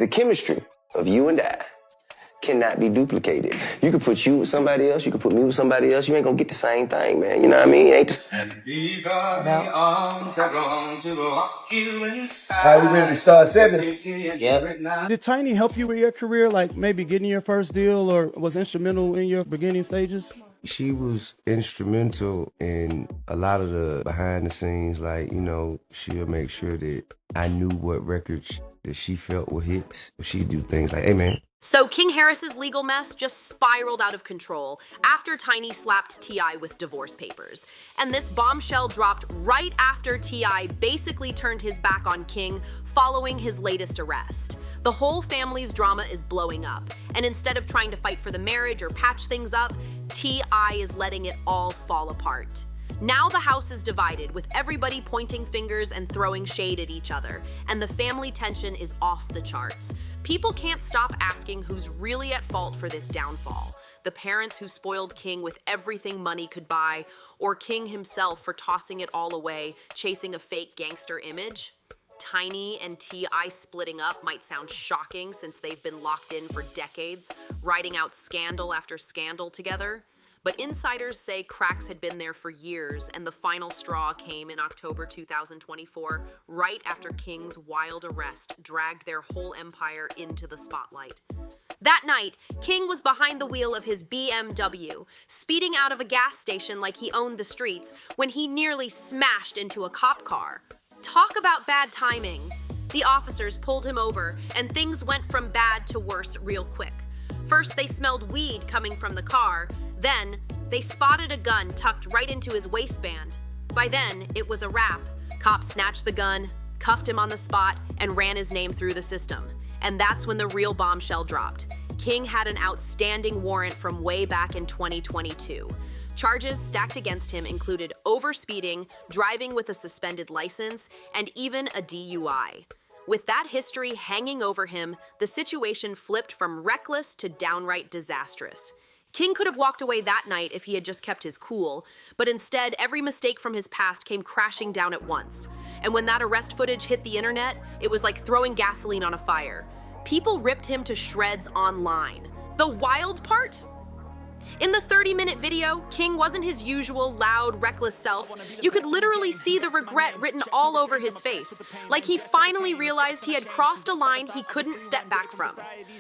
The chemistry of you and I cannot be duplicated. You could put you with somebody else, you could put me with somebody else, you ain't gonna get the same thing, man. You know what I mean? Ain't just... And these are the arms that long to walk you inside. All right, we ready to start 7? Yep. Did Tiny help you with your career, like maybe getting your first deal, or was instrumental in your beginning stages? She was instrumental in a lot of the behind the scenes, like, you know, she'll make sure that I knew what records that she felt were hits. She'd do things like, hey, man. So King Harris's legal mess just spiraled out of control after Tiny slapped T.I. with divorce papers. And this bombshell dropped right after T.I. basically turned his back on King following his latest arrest. The whole family's drama is blowing up, and instead of trying to fight for the marriage or patch things up, T.I. is letting it all fall apart. Now the house is divided, with everybody pointing fingers and throwing shade at each other, and the family tension is off the charts. People can't stop asking who's really at fault for this downfall. The parents who spoiled King with everything money could buy, or King himself for tossing it all away, chasing a fake gangster image? Tiny and T.I. splitting up might sound shocking since they've been locked in for decades, riding out scandal after scandal together. But insiders say cracks had been there for years, and the final straw came in October 2024, right after King's wild arrest dragged their whole empire into the spotlight. That night, King was behind the wheel of his BMW, speeding out of a gas station like he owned the streets, when he nearly smashed into a cop car. Talk about bad timing. The officers pulled him over, and things went from bad to worse real quick. First, they smelled weed coming from the car. Then, they spotted a gun tucked right into his waistband. By then, it was a wrap. Cops snatched the gun, cuffed him on the spot, and ran his name through the system. And that's when the real bombshell dropped. King had an outstanding warrant from way back in 2022. Charges stacked against him included overspeeding, driving with a suspended license, and even a DUI. With that history hanging over him, the situation flipped from reckless to downright disastrous. King could have walked away that night if he had just kept his cool, but instead, every mistake from his past came crashing down at once. And when that arrest footage hit the internet, it was like throwing gasoline on a fire. People ripped him to shreds online. The wild part? In the 30-minute video, King wasn't his usual loud, reckless self. You could literally see the regret written all over his face, like he finally realized he had crossed a line he couldn't step back from.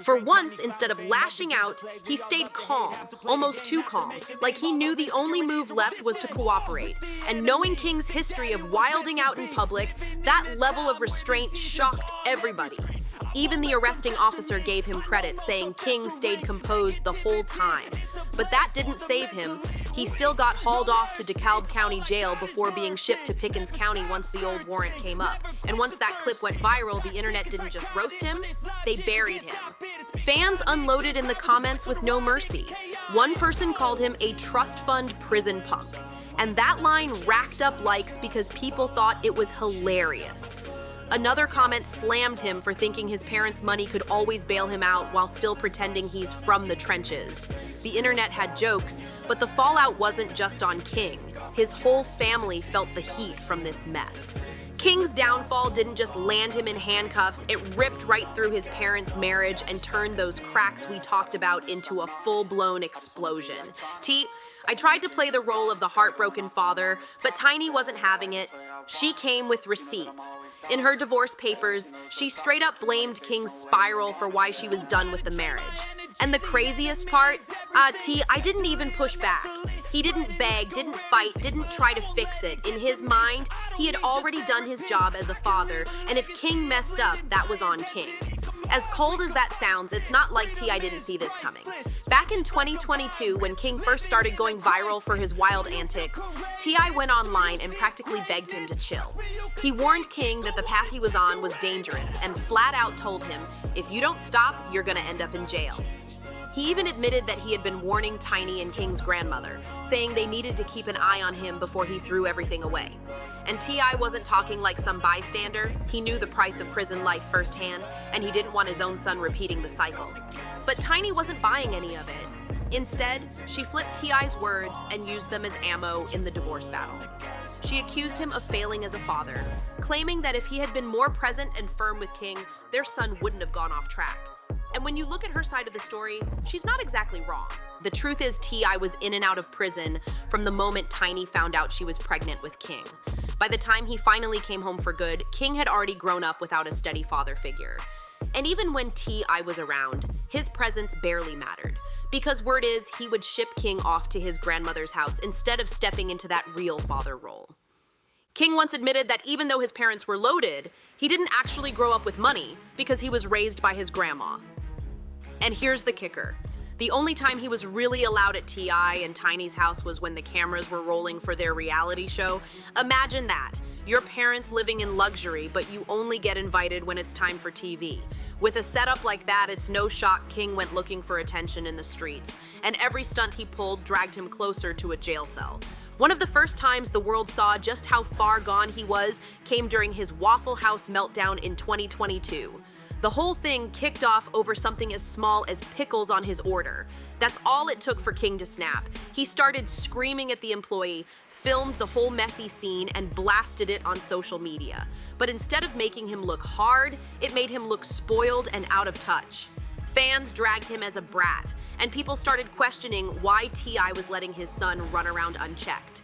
For once, instead of lashing out, he stayed calm, almost too calm, like he knew the only move left was to cooperate. And knowing King's history of wilding out in public, that level of restraint shocked everybody. Even the arresting officer gave him credit, saying King stayed composed the whole time. But that didn't save him. He still got hauled off to DeKalb County Jail before being shipped to Pickens County once the old warrant came up. And once that clip went viral, the internet didn't just roast him, they buried him. Fans unloaded in the comments with no mercy. One person called him a trust fund prison punk. And that line racked up likes because people thought it was hilarious. Another comment slammed him for thinking his parents' money could always bail him out while still pretending he's from the trenches. The internet had jokes, but the fallout wasn't just on King. His whole family felt the heat from this mess. King's downfall didn't just land him in handcuffs, it ripped right through his parents' marriage and turned those cracks we talked about into a full-blown explosion. I tried to play the role of the heartbroken father, but Tiny wasn't having it. She came with receipts. In her divorce papers, she straight up blamed King's spiral for why she was done with the marriage. And the craziest part, I didn't even push back. He didn't beg, didn't fight, didn't try to fix it. In his mind, he had already done his job as a father, and if King messed up, that was on King. As cold as that sounds, it's not like T.I. didn't see this coming. Back in 2022, when King first started going viral for his wild antics, T.I. went online and practically begged him to chill. He warned King that the path he was on was dangerous and flat out told him, if you don't stop, you're gonna end up in jail. He even admitted that he had been warning Tiny and King's grandmother, saying they needed to keep an eye on him before he threw everything away. And T.I. wasn't talking like some bystander. He knew the price of prison life firsthand, and he didn't want his own son repeating the cycle. But Tiny wasn't buying any of it. Instead, she flipped T.I.'s words and used them as ammo in the divorce battle. She accused him of failing as a father, claiming that if he had been more present and firm with King, their son wouldn't have gone off track. And when you look at her side of the story, she's not exactly wrong. The truth is T.I. was in and out of prison from the moment Tiny found out she was pregnant with King. By the time he finally came home for good, King had already grown up without a steady father figure. And even when T.I. was around, his presence barely mattered. Because word is, he would ship King off to his grandmother's house instead of stepping into that real father role. King once admitted that even though his parents were loaded, he didn't actually grow up with money because he was raised by his grandma. And here's the kicker. The only time he was really allowed at T.I. and Tiny's house was when the cameras were rolling for their reality show. Imagine that. Your parents living in luxury, but you only get invited when it's time for TV. With a setup like that, it's no shock King went looking for attention in the streets, and every stunt he pulled dragged him closer to a jail cell. One of the first times the world saw just how far gone he was came during his Waffle House meltdown in 2022. The whole thing kicked off over something as small as pickles on his order. That's all it took for King to snap. He started screaming at the employee, filmed the whole messy scene, and blasted it on social media. But instead of making him look hard, it made him look spoiled and out of touch. Fans dragged him as a brat, and people started questioning why T.I. was letting his son run around unchecked.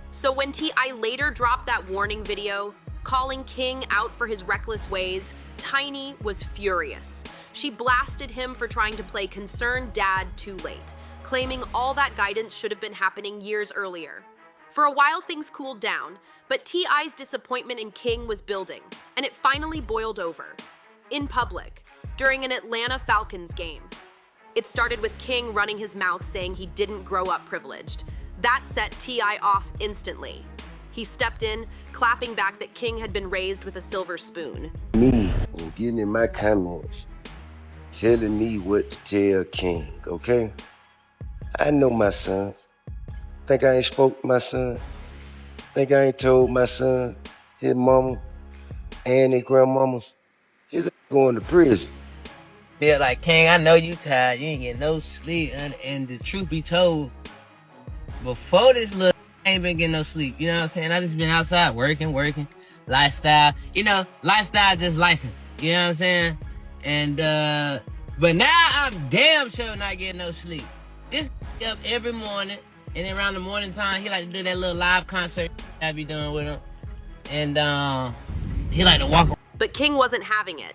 So when T.I. later dropped that warning video, calling King out for his reckless ways, Tiny was furious. She blasted him for trying to play concerned dad too late, claiming all that guidance should have been happening years earlier. For a while, things cooled down, but T.I.'s disappointment in King was building, and it finally boiled over. In public, during an Atlanta Falcons game. It started with King running his mouth saying he didn't grow up privileged. That set T.I. off instantly. He stepped in, clapping back that King had been raised with a silver spoon. Me and getting in my comments, telling me what to tell King, okay? I know my son. Think I ain't spoke to my son? Think I ain't told my son, his mama, and his grandmamas, his going to prison. Yeah, like, King, I know you tired. You ain't getting no sleep. And the truth be told, before this little, I ain't been getting no sleep. You know what I'm saying? I just been outside working, lifestyle. You know, lifestyle just lifing. You know what I'm saying? And, but now I'm damn sure not getting no sleep. This up every morning, and then around the morning time, he like to do that little live concert I be doing with him. And, he like to walk around. But King wasn't having it.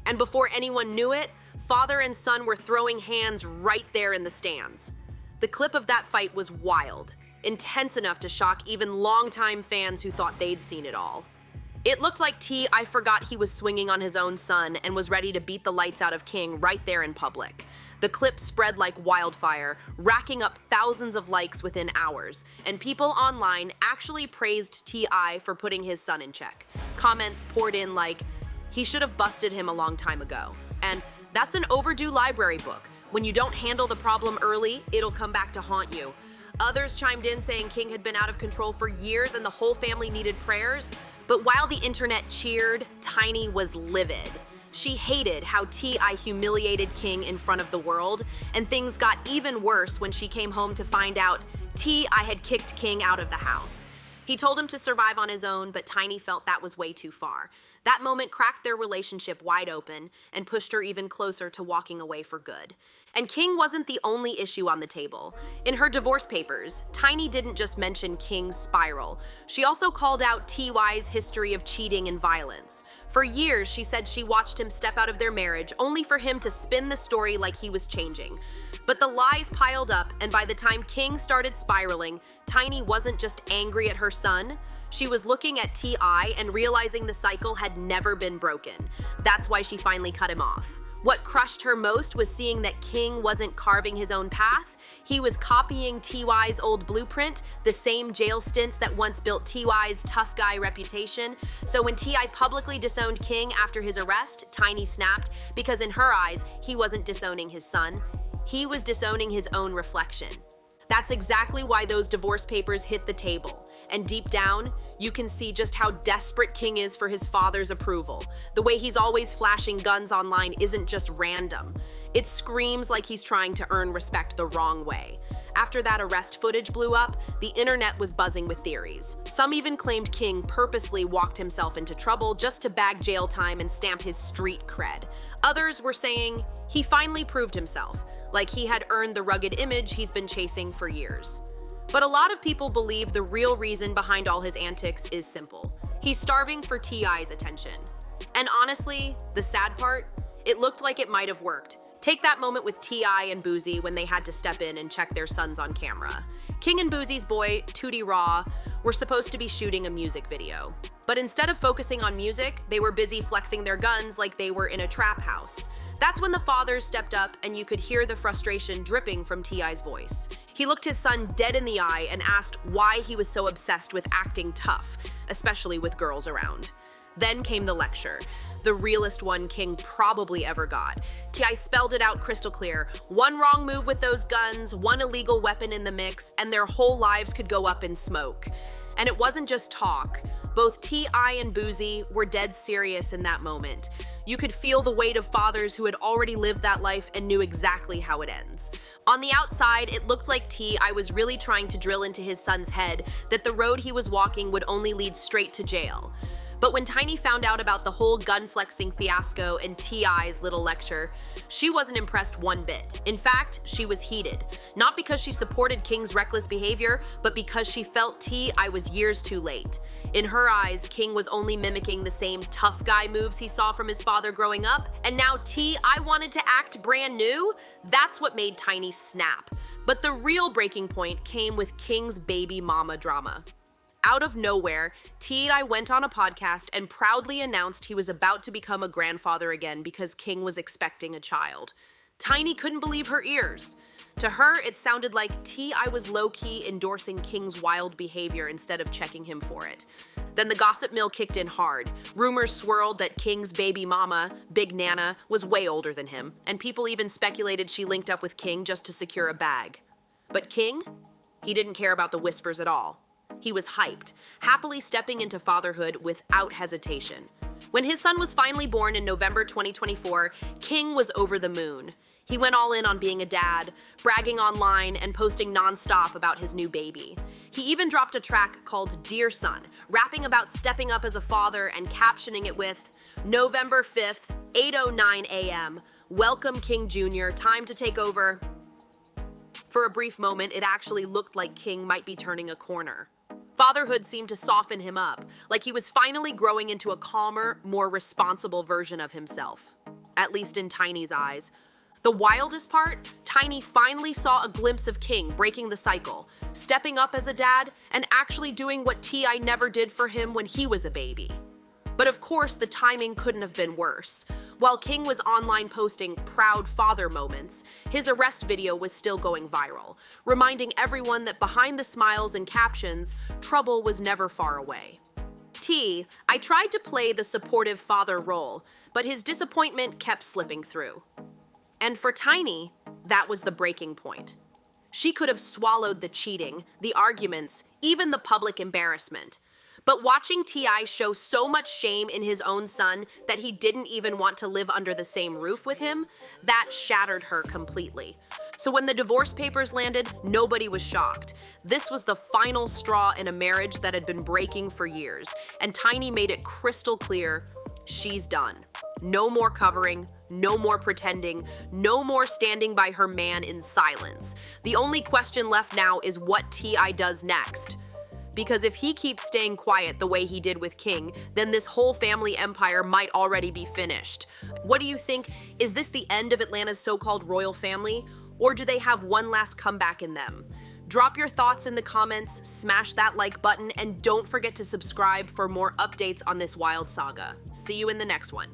And before anyone knew it, father and son were throwing hands right there in the stands. The clip of that fight was wild, intense enough to shock even longtime fans who thought they'd seen it all. It looked like T.I. forgot he was swinging on his own son and was ready to beat the lights out of King right there in public. The clip spread like wildfire, racking up thousands of likes within hours, and people online actually praised T.I. for putting his son in check. Comments poured in like, "He should have busted him a long time ago," and "That's an overdue library book. When you don't handle the problem early, it'll come back to haunt you." Others chimed in saying King had been out of control for years and the whole family needed prayers. But while the internet cheered, Tiny was livid. She hated how T.I. humiliated King in front of the world, and things got even worse when she came home to find out T.I. had kicked King out of the house. He told him to survive on his own, but Tiny felt that was way too far. That moment cracked their relationship wide open and pushed her even closer to walking away for good. And King wasn't the only issue on the table. In her divorce papers, Tiny didn't just mention King's spiral. She also called out T.Y.'s history of cheating and violence. For years, she said she watched him step out of their marriage only for him to spin the story like he was changing. But the lies piled up, and by the time King started spiraling, Tiny wasn't just angry at her son. She was looking at T.I. and realizing the cycle had never been broken. That's why she finally cut him off. What crushed her most was seeing that King wasn't carving his own path. He was copying T.Y.'s old blueprint, the same jail stints that once built T.Y.'s tough guy reputation. So when T.I. publicly disowned King after his arrest, Tiny snapped, because in her eyes, he wasn't disowning his son. He was disowning his own reflection. That's exactly why those divorce papers hit the table. And deep down, you can see just how desperate King is for his father's approval. The way he's always flashing guns online isn't just random. It screams like he's trying to earn respect the wrong way. After that arrest footage blew up, the internet was buzzing with theories. Some even claimed King purposely walked himself into trouble just to bag jail time and stamp his street cred. Others were saying he finally proved himself, like he had earned the rugged image he's been chasing for years. But a lot of people believe the real reason behind all his antics is simple. He's starving for T.I.'s attention. And honestly, the sad part, it looked like it might have worked. Take that moment with T.I. and Boosie when they had to step in and check their sons on camera. King and Boosie's boy, Tootie Raw, were supposed to be shooting a music video. But instead of focusing on music, they were busy flexing their guns like they were in a trap house. That's when the fathers stepped up and you could hear the frustration dripping from T.I.'s voice. He looked his son dead in the eye and asked why he was so obsessed with acting tough, especially with girls around. Then came the lecture, the realest one King probably ever got. T.I. spelled it out crystal clear. One wrong move with those guns, one illegal weapon in the mix, and their whole lives could go up in smoke. And it wasn't just talk. Both T.I. and Boosie were dead serious in that moment. You could feel the weight of fathers who had already lived that life and knew exactly how it ends. On the outside, it looked like T.I. was really trying to drill into his son's head that the road he was walking would only lead straight to jail. But when Tiny found out about the whole gun flexing fiasco in T.I.'s little lecture, she wasn't impressed one bit. In fact, she was heated. Not because she supported King's reckless behavior, but because she felt T.I. was years too late. In her eyes, King was only mimicking the same tough guy moves he saw from his father growing up, and now T.I. wanted to act brand new? That's what made Tiny snap. But the real breaking point came with King's baby mama drama. Out of nowhere, T.I. went on a podcast and proudly announced he was about to become a grandfather again because King was expecting a child. Tiny couldn't believe her ears. To her, it sounded like T.I. was low-key endorsing King's wild behavior instead of checking him for it. Then the gossip mill kicked in hard. Rumors swirled that King's baby mama, Big Nana, was way older than him, and people even speculated she linked up with King just to secure a bag. But King? He didn't care about the whispers at all. He was hyped, happily stepping into fatherhood without hesitation. When his son was finally born in November 2024, King was over the moon. He went all in on being a dad, bragging online and posting nonstop about his new baby. He even dropped a track called Dear Son, rapping about stepping up as a father and captioning it with, November 5th, 8:09 a.m., welcome King Jr., time to take over. For a brief moment, it actually looked like King might be turning a corner. Fatherhood seemed to soften him up, like he was finally growing into a calmer, more responsible version of himself. At least in Tiny's eyes. The wildest part, Tiny finally saw a glimpse of King breaking the cycle, stepping up as a dad, and actually doing what T.I. never did for him when he was a baby. But of course, the timing couldn't have been worse. While King was online posting proud father moments, his arrest video was still going viral, reminding everyone that behind the smiles and captions, trouble was never far away. I tried to play the supportive father role, but his disappointment kept slipping through. And for Tiny, that was the breaking point. She could have swallowed the cheating, the arguments, even the public embarrassment. But watching T.I. show so much shame in his own son that he didn't even want to live under the same roof with him, that shattered her completely. So when the divorce papers landed, nobody was shocked. This was the final straw in a marriage that had been breaking for years, and Tiny made it crystal clear, she's done. No more covering, no more pretending, no more standing by her man in silence. The only question left now is what T.I. does next. Because if he keeps staying quiet the way he did with King, then this whole family empire might already be finished. What do you think? Is this the end of Atlanta's so-called royal family? Or do they have one last comeback in them? Drop your thoughts in the comments, smash that like button, and don't forget to subscribe for more updates on this wild saga. See you in the next one.